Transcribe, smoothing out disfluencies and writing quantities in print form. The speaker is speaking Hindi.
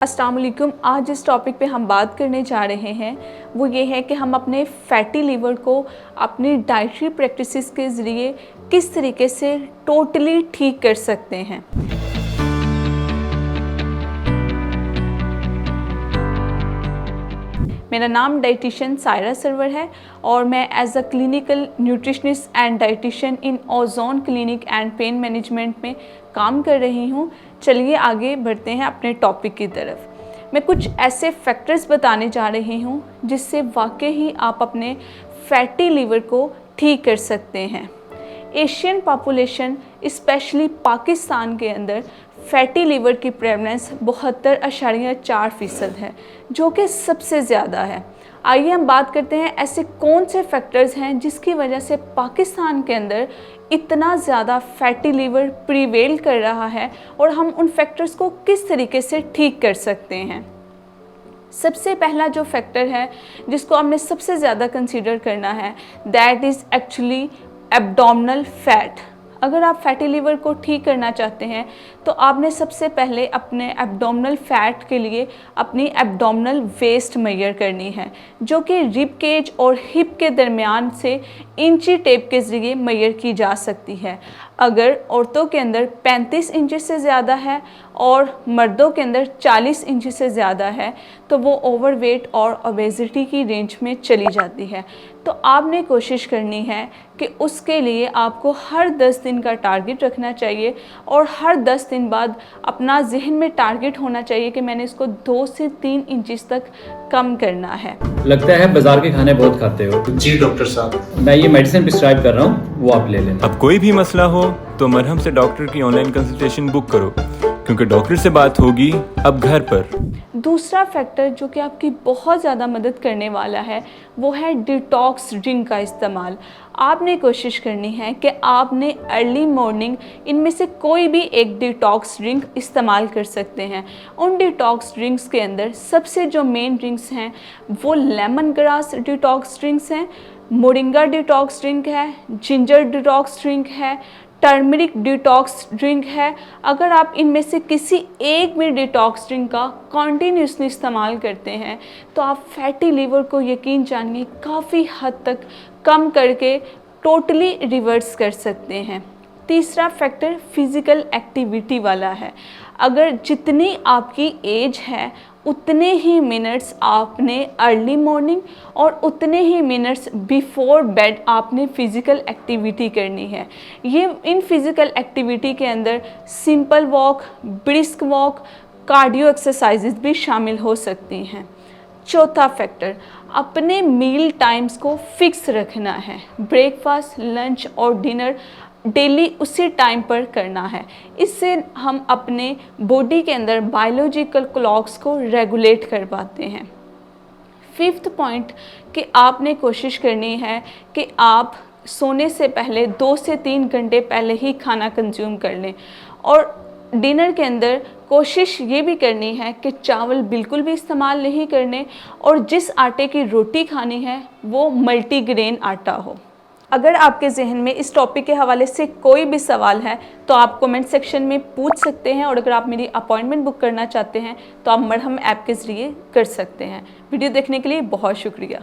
अस्सलाम वालेकुम। आज जिस टॉपिक पे हम बात करने जा रहे हैं वो ये है कि हम अपने फैटी लीवर को अपनी डाइटरी प्रैक्टिसेस के ज़रिए किस तरीके से टोटली ठीक कर सकते हैं। मेरा नाम डाइटिशियन सायरा सरवर है और मैं as a clinical nutritionist and dietitian in Ozone Clinic and pain management में काम कर रही हूँ। चलिए आगे बढ़ते हैं अपने टॉपिक की तरफ। मैं कुछ ऐसे फैक्टर्स बताने जा रही हूँ जिससे वाकई ही आप अपने फैटी लीवर को ठीक कर सकते हैं। एशियन पॉपुलेशन स्पेशली पाकिस्तान के अंदर फैटी लीवर की प्रेवलेंस 72.4% है, जो कि सबसे ज़्यादा है। आइए हम बात करते हैं ऐसे कौन से फैक्टर्स हैं जिसकी वजह से पाकिस्तान के अंदर इतना ज़्यादा फैटी लीवर प्रिवेल कर रहा है और हम उन फैक्टर्स को किस तरीके से ठीक कर सकते हैं। सबसे पहला जो फैक्टर है जिसको हमने सबसे ज़्यादा कंसीडर करना है that is actually abdominal fat. अगर आप फैटी लीवर को ठीक करना चाहते हैं तो आपने सबसे पहले अपने एब्डोमिनल फैट के लिए अपनी एब्डोमिनल वेस्ट मेजर करनी है, जो कि रिब केज और हिप के दरमियान से इंची टेप के ज़रिए मेजर की जा सकती है। अगर औरतों के अंदर 35 इंच से ज़्यादा है और मर्दों के अंदर 40 इंच से ज़्यादा है तो वो ओवरवेट और ओबेसिटी की रेंज में चली जाती है। तो आपने कोशिश करनी है कि उसके लिए आपको हर 10 दिन का टारगेट रखना चाहिए और हर 10 दिन बाद अपना जहन में टारगेट होना चाहिए कि मैंने इसको 2 से 3 इंचेस तक कम करना है। लगता है बाजार के खाने बहुत खाते हो। जी डॉक्टर साहब, मैं ये मेडिसिन प्रिस्क्राइब कर रहा हूँ, वो आप ले लें। अब कोई भी मसला हो तो मरहम से डॉक्टर की ऑनलाइन कंसल्टेशन बुक करो, क्योंकि डॉक्टर से बात होगी अब घर पर। दूसरा फैक्टर जो कि आपकी बहुत ज़्यादा मदद करने वाला है वो है डिटॉक्स ड्रिंक का इस्तेमाल। आपने कोशिश करनी है कि आपने अर्ली मॉर्निंग इनमें से कोई भी एक डिटॉक्स ड्रिंक इस्तेमाल कर सकते हैं। उन डिटॉक्स ड्रिंक्स के अंदर सबसे जो मेन ड्रिंक्स हैं वो लेमन ग्रास डिटॉक्स ड्रिंक्स हैं, मोरिंगा डिटॉक्स ड्रिंक है, जिंजर डिटॉक्स ड्रिंक है, टर्मरिक डिटॉक्स ड्रिंक है। अगर आप इनमें से किसी एक भी डिटॉक्स ड्रिंक का कॉन्टीन्यूसली इस्तेमाल करते हैं तो आप फैटी लीवर को यकीन जानिए काफ़ी हद तक कम करके टोटली रिवर्स कर सकते हैं। तीसरा फैक्टर फिज़िकल एक्टिविटी वाला है। अगर जितनी आपकी एज है उतने ही मिनट्स आपने अर्ली मॉर्निंग और उतने ही मिनट्स बिफोर बेड आपने फ़िज़िकल एक्टिविटी करनी है। ये इन फिज़िकल एक्टिविटी के अंदर simple walk, brisk walk, cardio exercises भी शामिल हो सकती हैं। चौथा फैक्टर, अपने मील टाइम्स को फिक्स रखना है। ब्रेकफास्ट, लंच और डिनर डेली उसी टाइम पर करना है। इससे हम अपने बॉडी के अंदर बायोलॉजिकल क्लॉक्स को रेगुलेट कर पाते हैं। फिफ्थ पॉइंट कि आपने कोशिश करनी है कि आप सोने से पहले 2 से 3 घंटे पहले ही खाना कंज्यूम कर लें और डिनर के अंदर कोशिश ये भी करनी है कि चावल बिल्कुल भी इस्तेमाल नहीं करने और जिस आटे की रोटी खानी है वो मल्टीग्रेन आटा हो। अगर आपके जहन में इस टॉपिक के हवाले से कोई भी सवाल है तो आप कमेंट सेक्शन में पूछ सकते हैं और अगर आप मेरी अपॉइंटमेंट बुक करना चाहते हैं तो आप मरहम ऐप के ज़रिए कर सकते हैं। वीडियो देखने के लिए बहुत शुक्रिया।